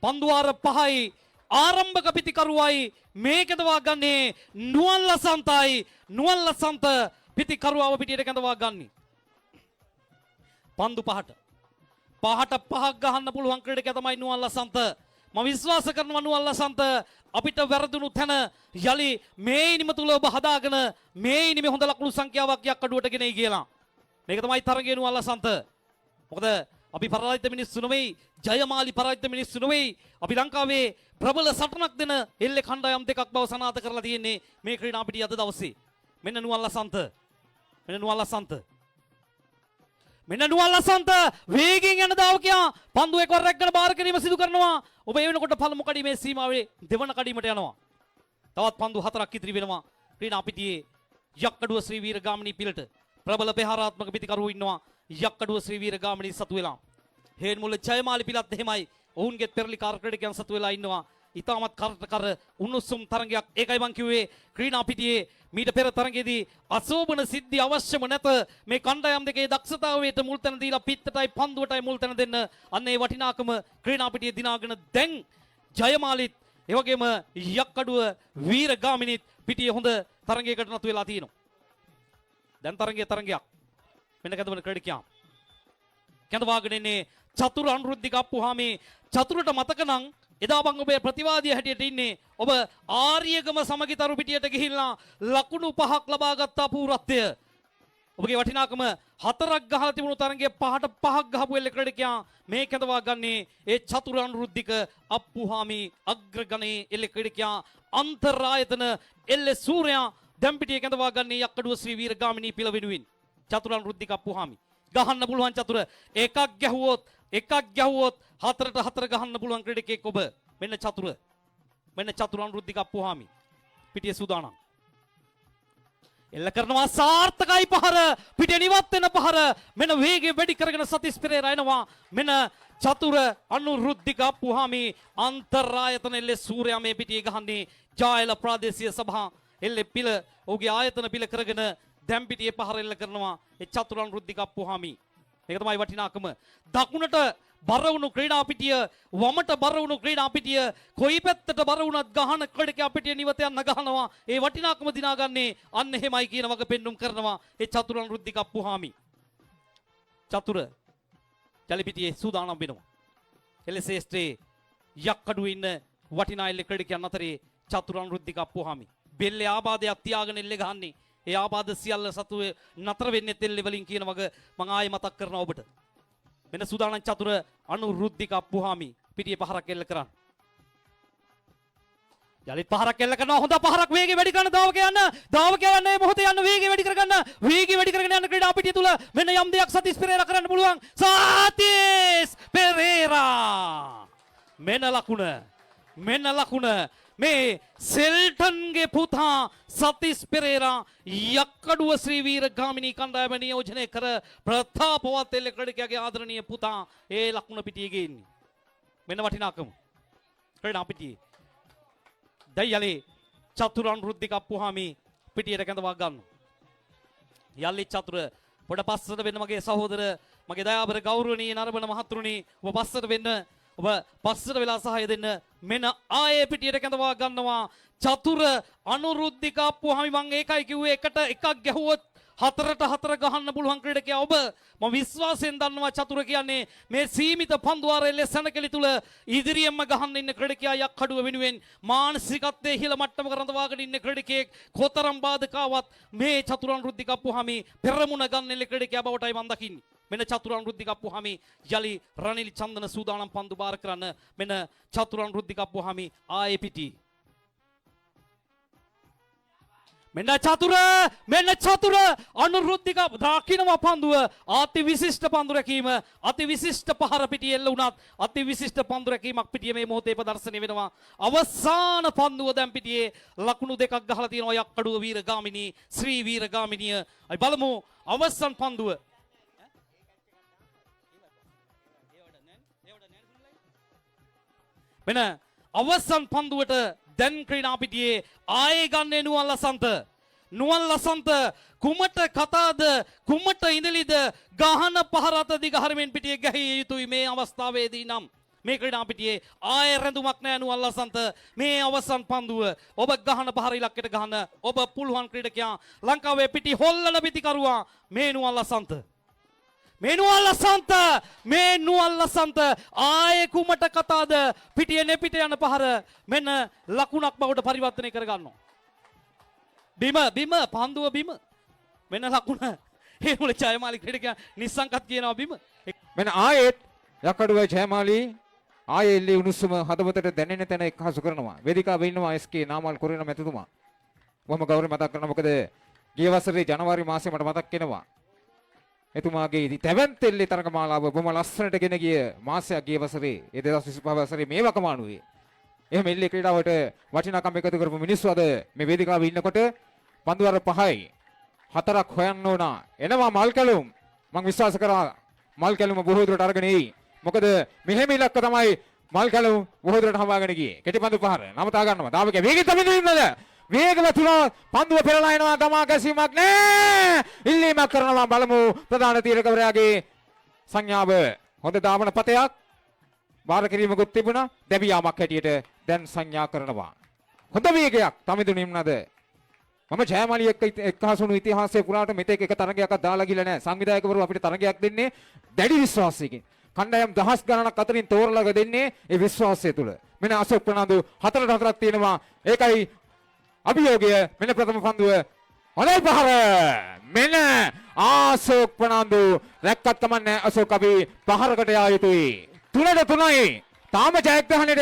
පන්දුවාර 5යි ආරම්භක පිතිකරුවයි මේ කැඳවා ගන්නේ නුවන් ලසන්තයි. නුවන් ලසන්ත පිතිකරුවව පිටියට කැඳවා ගන්නේ. පන්දු පහට පහක් ගහන්න පුළුවන් ක්‍රීඩකයා තමයි නුවන් ලසන්ත. මම විශ්වාස කරනවා නුවන් ලසන්ත අපිට වැරදුණු තැන යලි මේ ඉනිම තුල ඔබ හදාගෙන මේ ඉනිමේ හොඳ ලකුණු සංඛ්‍යාවක් යක් අඩුවට ගෙනයි කියලා. මේක තමයි තරගයේ නුවන් ලසන්ත. මොකද අපි පරාජිත මිනිස්සු නෙවෙයි, ජයමාලි පරාජිත මිනිස්සු නෙවෙයි. අපි ලංකාවේ ප්‍රබල සටනක් දෙන එල්ලේ කණ්ඩායම් දෙකක් බව සනාථ කරලා තියෙන්නේ මේ ක්‍රීඩා පිටිය අද දවසේ. මෙන්න නුවන් ලසන්ත. මෙන්න නුවන් ලසන්ත වේගයෙන් යන දාවකයා පන්දු එකවර රැගෙන බාර කිරීම සිදු කරනවා. ඔබ ඒ වෙනකොට පළමු කඩීමේ සීමාවේ දෙවන කඩීමට යනවා. තවත් පන්දු 4ක් ඉතිරි වෙනවා. ක්‍රීඩා පිටියේ යක්කඩුව ශ්‍රී වීර ගාමිණී පිළට ප්‍රබල ප්‍රහාරාත්මක පිටිකරුවෝ ඉන්නවා. යක්කඩුව ශ්‍රී වීර ගාමිණී සතු වෙලා. හේන් මුල්ල ජයමාලි පිළත් එහෙමයි. ඔවුන්ගේ පෙරලි කාර්යක්‍රමයන් සතු වෙලා ඉන්නවා. ඉතාමත් කරට උණුසුම් තරගයක්. ඒකයි මං කිව්වේ ක්‍රීඩා පිටියේ මීට පෙර තරගයේදී අශෝභන සිද්ධි අවශ්‍යම නැත. මේ කණ්ඩායම් දෙකේ දක්ෂතාවයට මුල් තැන දීලා පිත්තටයි පන්දුවටයි මුල් තැන දෙන්න. අන්න ඒ වටිනාකම ක්‍රීඩා පිටියේ දිනාගෙන දැන් ජයමාලිත් ඒ වගේම යක්කඩුව වීර ගාමිණීත් පිටියේ හොඳ තරගයකට නතු වෙලා තියෙනවා. දැන් තරගයක්. මෙන්න කැඳවන ක්‍රීඩකයා. කැඳවාගෙන ඉන්නේ චතුර අනුරුද්ධික අප්පුහාමි. චතුරට මතක නම් එදා මම ඔබේ ප්‍රතිවාදියා හැටියට ඉන්නේ. ඔබ ආර්යගම සමගිතරු පිටියට ගිහිල්ලා ලකුණු 5ක් ලබාගත් අපූර්වත්වය. ඔබගේ වටිනාකම 4ක් ගහලා තිබුණු තරගයේ 5ට 5ක් ගහපු එල්ල ක්‍රීඩකයා මේ කැඳවා ගන්නේ ඒ චතුර අනුරුද්ධික අප්පුහාමි අග්‍රගණයේ එල්ල ක්‍රීඩකයා අන්තරායතන එල්ල සූර්යා දැන් පිටියේ කැඳවා ගන්නේ යක්කඩුව ශ්‍රී වීර ගාමිණී පිළ වෙනුවෙන්. චතුර අනුරුද්ධික අප්පුහාමි ගහන්න පුළුවන් චතුර එකක් ගැහුවොත් 4ට 4 ගහන්න පුළුවන් ක්‍රීඩකයෙක් ඔබ. මෙන්න චතුර අනුරුද්ධික අප්පුහාමි පිටියේ සූදානම්. එල්ල කරනවා සාර්ථකයි පහර. පිටිය නිවත් වෙන පහර. මෙන්න වේගය වැඩි කරගෙන සතිස් පෙරේරා එනවා. මෙන්න චතුර අනුරුද්ධික අප්පුහාමි අන්තරායතන එල්ලේ සූර්යා මේ පිටියේ ගහන්නේ. ජායල ප්‍රාදේශීය සභා එල්ලේ පිළ ඔහුගේ ආයතන පිළ කරගෙන දැන් පිටියේ පහර එල්ල කරනවා ඒ චතුර අනුරුද්ධික අප්පුහාමි. මේක තමයි වටිනාකම. දකුණට බර වුණු ක්‍රීඩා පිටිය, වමට බර වුණු ක්‍රීඩා පිටිය, කොයි පැත්තට බර වුණත් ගහන ක්‍රීඩකයා පිටිය නිවත යන්න ගහනවා. ඒ වටිනාකම දිනාගන්නේ අන්න එහෙමයි කියන වගේ පෙන්눔 කරනවා ඒ චතුර අනුරුද්ධික අප්පුහාමි. චතුර ජලි පිටියේ සූදානම් වෙනවා. එලෙසේස්ත්‍රේ යක්කඩුවේ ඉන්න වටිනා එල්ල ක්‍රීඩකයන් අතරේ චතුර අනුරුද්ධික අප්පුහාමි. බෙල්ලේ ආබාධයක් තියාගෙන එල්ල ගහන්නේ. ඒ ආබාධ සියල්ල සතුවේ නතර වෙන්නේ තෙල්ලේ වලින් කියන වගේ මම ආයෙ මතක් කරනවා ඔබට. මෙන්න සූදානම් චතුර අනුරුද්ධික අප්පුහාමි පිටියේ පහරක් එල්ල කරන්න. යලිත් පහරක් එල්ල කරනවා. හොඳ පහරක් වේගය වැඩි කරන දාවකයා යන්න මේ මොහොතේ යන්න වේගය වැඩි කරගෙන යන ක්‍රීඩා පිටිය තුල මෙන්න යම් දෙයක් සතිස් පෙරේරා කරන්න පුළුවන්. සතිස් පෙරේරා මෙන්න ලකුණ මේ සෙල්ටන්ගේ පුතා සතිස් පෙරේරා යක්කඩුව ශ්‍රී වීර ගාමිණී කණ්ඩායම නියෝජනය කර ප්‍රතාපවත් එල්ල ක්‍රීඩකයාගේ ආදරණීය පුතා ඒ ලකුණ පිටියේ ගේන්නේ. මෙන්න වටිනාකම ක්‍රීඩා පිටියේ දයලේ චතුර අනුරුද්ධික අප්පුහාමි පිටියට කැඳවා ගන්නවා. යල්ලි චතුර පොඩ පස්සට වෙන්න මගේ සහෝදර මගේ දයාබර ගෞරවනීය නරඹන මහතුරුනි ඔබ පස්සට වෙන්න. ඔබ පස්සට වෙලා සහාය දෙන්න. මෙන්න ආයේ පිටියට කැඳවා ගන්නවා චතුර අනුරුද්ධික අප්පුහාමි. මම ඒකයි කිව්වේ එකට එකක් ගැහුවොත් 4ට 4 ගහන්න පුළුවන් ක්‍රීඩකයා ඔබ. මම විශ්වාසයෙන් දන්නවා චතුර කියන්නේ මේ සීමිත පන්දුවාරයේ සැනකෙලි තුල ඉදිරියෙන්ම ගහන්න ඉන්න ක්‍රීඩකයා යක්කඩුව වෙනුවෙන් මානසිකත්වයේ ඉහළ මට්ටමක රඳවාගෙන ඉන්න ක්‍රීඩකයෙක්. කොතරම් බාධකාවත් මේ චතුර අනුරුද්ධික අප්පුහාමි පෙරමුණ ගන්න ඉන්න ක්‍රීඩකයා බවටයි මම දකින්නේ. මෙන්න චතුර අනුරුද්ධික අප්පුහාමි යලි රනිල් චන්දන සූදානම් පන්දු බාර කරන්න. මෙන්න චතුර අනුරුද්ධික අප්පුහාමි ආයේ පිටි. මෙන්න චතුර අනුරුද්ධික දකින්නවා පන්දුව. අති විශිෂ්ට පන්දු රැකීම, අති විශිෂ්ට පහර පිටියේ එල්ල වුණත් අති විශිෂ්ට පන්දු රැකීමක් පිටියේ මේ මොහොතේ ප්‍රදර්ශනය වෙනවා. අවසාන පන්දුව දැන් පිටියේ ලකුණු දෙකක් ගහලා තියෙනවා යක්කඩුව වීර ගාමිණී ශ්‍රී වීර ගාමිණිය. අපි බලමු අවසන් පන්දුව. මෙන්න අවසන් පන්දුවට දැන් ක්‍රීඩා පිටියේ ආයේ ගන්නේ නුවන් ලසන්ත කුමට කතාද කුමට ඉඳලිද ගහන පහර අත දිග හරමින් පිටියේ ගැහිය යුතුයි මේ අවස්ථාවේදී නම් මේ ක්‍රීඩා පිටියේ ආයෙ රැඳුමක් නැහැ නුවල් ලසන්ත. මේ අවසන් පන්දුව ඔබ ගහන පහර ඉලක්කයට ගහන ඔබ පුළුවන් ක්‍රීඩකයා ලංකාවේ පිටි හොල්ලන පිටිකරුවා මේ නුවල් ලසන්ත. මේ නුවල් ලසන්ත ආයෙ කුමට කතාද පිටියේ නෙපිට යන පහර මෙන්න ලකුණක් බවට පරිවර්තනය කරගන්නවා. බිම පන්දුව බිම මෙන්න ලකුණ. ඒ මුල ජයමාලි ක්‍රීඩකයා නිස්සංකත් කියනවා බිම. මෙන්න ආයෙත් යකඩුවේ ජයමාලි ආයෙ එල්ලේ උණුසුම හදවතට දැනෙන තැන එක්හසු කරනවා. වේදිකාවේ ඉන්නවා එස්.කේ. නාමල් කුරේන මැතිතුමා. බොහොම ගෞරවයෙන් මතක් කරනවා. මොකද ගිය වසරේ ජනවාරි මාසයේ මට මතක් වෙනවා. එතුමාගේ තැවැන්තෙල්ලේ තරගමාලාව බොහොම ලස්සනට ගෙන ගිය මාසයක් ගිය වසරේ. ඒ 2025 වසරේ මේ වකමානුවේ. එහෙම එල්ලේ ක්‍රීඩාවට වටිනාකම් එකතු කරපු මිනිස්සු අද මේ වේදිකාවේ ඉන්නකොට පන්දු අර 5යි 4ක් හොයන්න ඕන. එනවා මල් කැලුම්. මම විශ්වාස කරා මල් කැලුම බොහෝ දුරට අරගෙන එයි. මොකද මෙහෙම ඉලක්ක තමයි මල් කැලුම් බොහෝ දුරට හවාගෙන ගියේ. කෙටි පන්දු පහර නමතා ගන්නවා. දාවගේ වේගෙන් තමයි ඉන්නද? වේගවත් තුන පන්දුව පෙරලා එනවා. තමා ගැසීමක් නෑ. ඉල්ලීමක් කරනවා. බලමු ප්‍රධාන තීරකවරයාගේ සංඥාව. හොඳ දාවන පතයක් බාර කිරීමකුත් තිබුණා. දැවියාමක් හැටියට දැන් සංඥා කරනවා. හොඳ වේගයක් තමිඳුන් ඉන්නද? මම ජයමාලි එක්කහසුණු ඉතිහාසයේ පුරාට මෙතෙක් එක තරගයක්වත් දාලා ගිහලා නැහැ. සංවිධායකවරු අපිට තරගයක් දෙන්නේ දැඩි විශ්වාසයකින්. කණ්ඩායම් දහස් ගණනක් අතරින් තෝරලා දෙන්නේ ඒ විශ්වාසය තුල. මෙන්න අශෝක් ප්‍රනාන්දු 4-4ක් තියෙනවා. ඒකයි අභියෝගය. මෙන්න ප්‍රථම පන්දුව. හොඳයි පහර. මෙන්න අශෝක් ප්‍රනාන්දු රැක්කත් කමන්නේ. අශෝක් අපි පහරකට යා යුතුයි. 3-3යි. තාම ජයග්‍රහණයට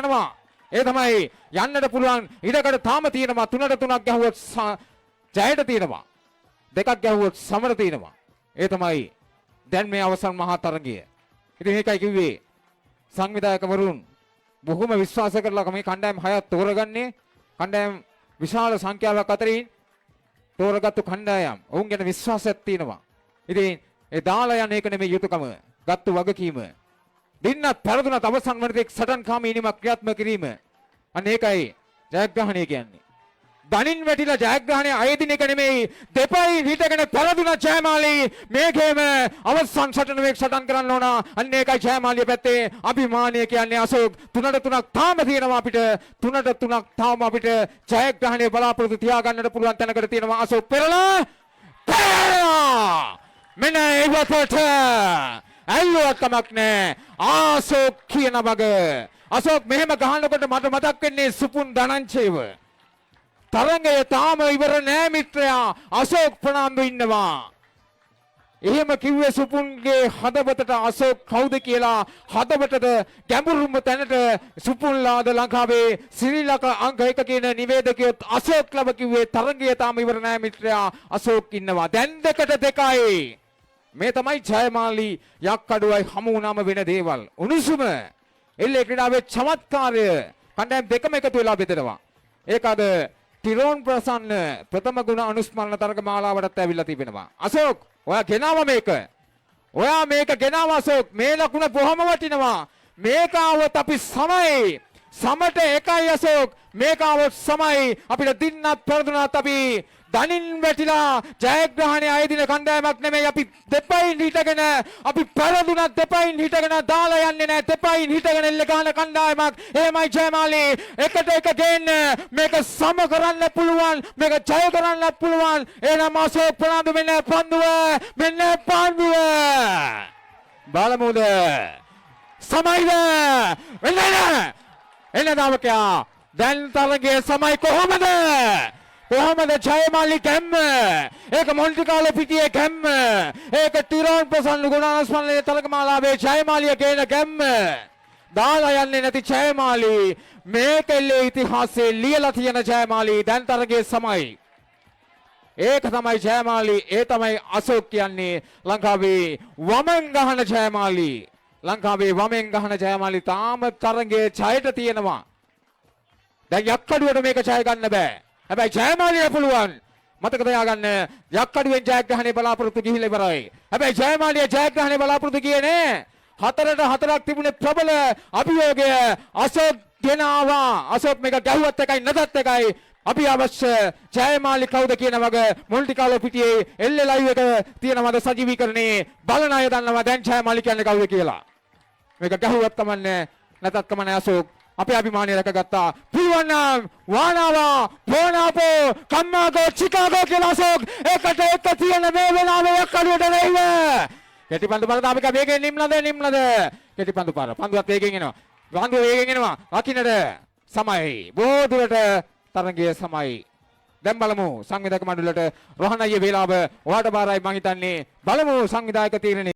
යනවා. ඒ තමයි යන්නට පුළුවන් ඉඩකඩ තාම තියෙනවා. 3-3ක් ගැහුවොත් ජයට තියෙනවා. 2ක් ගැහුවොත් සමර තියෙනවා. ඒ තමයි දැන් මේ අවසන් මහා තරගය. ඉතින් මේකයි කිව්වේ සංවිධායකවරුන් බොහොම විශ්වාස කරලා මේ කණ්ඩායම් 6ක් තෝරගන්නේ. කණ්ඩායම් විශාල සංඛ්‍යාවක් අතරින් තෝරගත්තු කණ්ඩායම්. ඔවුන් ගැන විශ්වාසයක් තියෙනවා. ඉතින් ඒ දාලා යන එක නෙමෙයි යුතුයකම. ගත්තු වගකීම. දින්නත් පෙරදුනත් අවසන් වනතෙක් සටන්කාමී ඉනිමක් ක්‍රියාත්මක කිරීම. අන්න ඒකයි ජයග්‍රහණය කියන්නේ. දනින් වැටිලා ජයග්‍රහණය අයදින එක නෙමෙයි. දෙපයින් හිටගෙන පෙරදුන ජයමාලි මේ ගේම අවසන් සටන් කරන්න ඕන. අන්න ඒකයි ජයමාලිය පැත්තේ අභිමානය කියන්නේ. අශෝක් 3-3ක් තාම තියෙනවා අපිට. 3-3ක් තාම අපිට ජයග්‍රහණය බලාපොරොත්තු තියාගන්නට පුළුවන් තැනකට තියෙනවා. අශෝක් පෙරලා මෙන්න ඒවතට ඇල්ලුවක් කමක් නෑ. අශෝක් කියන වග අශෝක් මෙහෙම ගහනකොට මට මතක් වෙන්නේ සුපුන් ධනංජයව. තරංගය තාම ඉවර නෑ මිත්‍රයා. අශෝක් ප්‍රනාන්දු ඉන්නවා. එහෙම කිව්වේ සුපුන්ගේ හදවතට අශෝක් කවුද කියලා. හදවතට ගැඹුරුම තැනට සුපුන්ලාද ලංකාවේ ශ්‍රීලක අංක 1 කියන නිවේදකයොත් අශෝක් ලව කිව්වේ තරංගය තාම ඉවර නෑ මිත්‍රයා. අශෝක් ඉන්නවා. දැන් 2-2යි. මේ තමයි ජයමාලි යක්කඩුවයි හමු වුණාම වෙන දේවල්. උණුසුම එල්ලේ ක්‍රීඩාවේ චමත්කාරය කණ්ඩායම් දෙකම එකතු වෙලා බෙදෙනවා. ඒක අද ටිරෝන් ප්‍රසන්න ප්‍රථම ගුණ අනුස්මරණ තරගමාලාවටත් ඇවිල්ලා තිබෙනවා. අශෝක් ඔයා ගෙනාව මේක. අශෝක් මේ ලකුණ බොහොම වටිනවා. මේක આવොත් අපි සමයි. සමට එකයි අශෝක්. මේක આવොත් සමයි. අපිට දින්නත් පෙරදුනත් අපි දනින් වැටිලා ජයග්‍රහණය අයදින කණ්ඩායමක් නෙමෙයි. අපි දෙපයින් හිටගෙන අපි පෙරදුනත් දෙපයින් හිටගෙන දාලා යන්නේ නැහැ. දෙපයින් හිටගෙන එල්ල ගන්න කණ්ඩායමක්. එහෙමයි ජයමාලි. එකට එක ගේන්න මේක සම කරන්න පුළුවන්. මේක ජය කරන්න පුළුවන්. එහෙනම් අශෝක් ප්‍රනාන්දු මෙන්න පන්දුව. බලමුද සමයිද එන්න දාවකයා. දැන් තරගයේ සමයි කොහොමද ජයමාලි ගැම්ම. ඒක මොන්ටිකාලෝ පිටියේ ගැම්ම. ඒක ටිරෝන් ප්‍රසන්න ගුණානුස්මරණයේ තරගමාලාවේ ජයමාලිය ගේන ගැම්ම. දාලා යන්නේ නැති ජයමාලි. මේකෙල්ලේ ඉතිහාසයේ ලියලා තියෙන ජයමාලි. දැන් තරගයේ සමයි. ඒක තමයි ජයමාලි. ඒ තමයි අශෝක් කියන්නේ. ලංකාවේ වමෙන් ගහන ජයමාලි. තාම තරගයේ ජයට තියෙනවා. දැන් යක්කඩුවට මේක ජය ගන්න බෑ. හැබැයි ජයමාලිය පුළුවන්. මතක තියාගන්න යක්කඩුවෙන් ජයග්‍රහණය බලාපොරොත්තු ගිහිල්ලා ඉවරයි. හැබැයි ජයමාලිය ජයග්‍රහණය බලාපොරොත්තු ගියේ නෑ. 4-4ක් තිබුණේ ප්‍රබල අභියෝගය. අශෝක් ගෙනාවා. අශෝක් මේක ගැහුවත් එකයි නැතත් එකයි. අපි අවශ්‍ය ජයමාලි කවුද කියන වග මොන්ටිකාලෝ පිටියේ එල්ලේ ලයිව් එක තියෙනවද සජීවීකරණේ බලන අය දන්නවා දැන් ජයමාලි කියන්නේ කවුද කියලා. මේක ගැහුවත් කමන්නේ නැතත් කමන්නේ අශෝක් අපේ අභිමානය රැකගත්තා. පුළුවන් නම් වානාවා බෝනාපෝ කම්මාගෝ චිකාගෝ කියලා අශෝක් එකට එක තියෙන මේ වෙලාවේ යක්කඩුවට වෙයිද? කෙටිපන්දු බලද අපි වේගෙන් නිම්නද කෙටිපන්දු පාර පන්දුවත් වේගෙන් එනවා. පන්දුව වේගෙන් එනවා. අකින්නට සමයි. බොහෝ දුරට තරගයේ සමයි. දැන් බලමු සංවිධායක මණ්ඩලයට රෝහණ අයියේ වේලාව ඔයාට බාරයි මං හිතන්නේ. බලමු සංවිධායක තීරණය